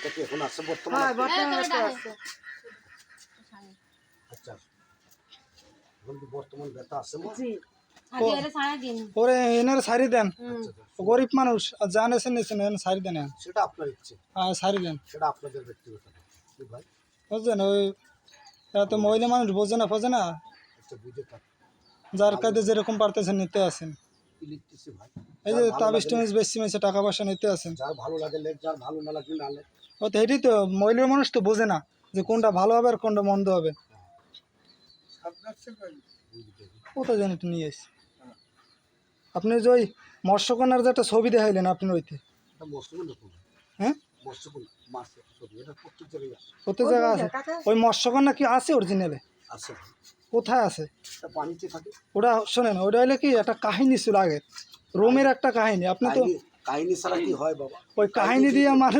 ব্যথা কি এখন আছে বর্তমানে? হ্যাঁ বর্তমানে ব্যথা আছে। আচ্ছা, এখন কি বর্তমান ব্যথা আছে মা? জি আগে এর সারা দিন ওরে এনার সারি দেন, আচ্ছা, আচ্ছা। গরিব মানুষ আর জানেছেন নিছেন এনে সারি দেন, সেটা আপনার ইচ্ছে, সারি দেন, সেটা আপনাদের ব্যক্তিগত ব্যাপার। কি ভাই? বুঝছেন? ওই এরা তো মহিলা মানুষ বোঝে না ফোঝে না, আচ্ছা, বুঝে থাক। যার কাছে যেরকম পারতেছেন নিতে আসেন। কি লিখতেছি ভাই? এই যে যার ভালো তাবিজ লাগে টাবিজ বেশি মেশে টাকা পয়সা নিতে আসেন। যার ভালো লাগে লেখ, যার ভালো না লাগে না লেখ। ও তো এটাই তো, মহিলার মানুষ তো বোঝে না যে কোনটা ভালো হবে আর কোনটা মন্দ হবে। কোথায় জানি একটু নিয়ে এসে আপনি যে ওই মৎস্যকন্যার যে একটা ছবি দেখাইলেন আপনি ওইতে, এটা মৎস্যকন্যা কোন? হ্যাঁ মৎস্যকন্যা মাছের ছবি, এটা প্রত্যেক জায়গায় আছে। প্রত্যেক জায়গায় আছে। ওই মৎস্যকন্যা কি আছে অরিজিনালে? আছে ভাই, কোথায় আছে? এটা পানিতে থাকে। ওটা শোনেন, ওটা হলে কি একটা কাহিনী ছিল আগে, রোমের একটা কাহিনী। আপনি তো কাহিনী ছাড়া কি হয় বাবা? ওই কাহিনী দিয়ে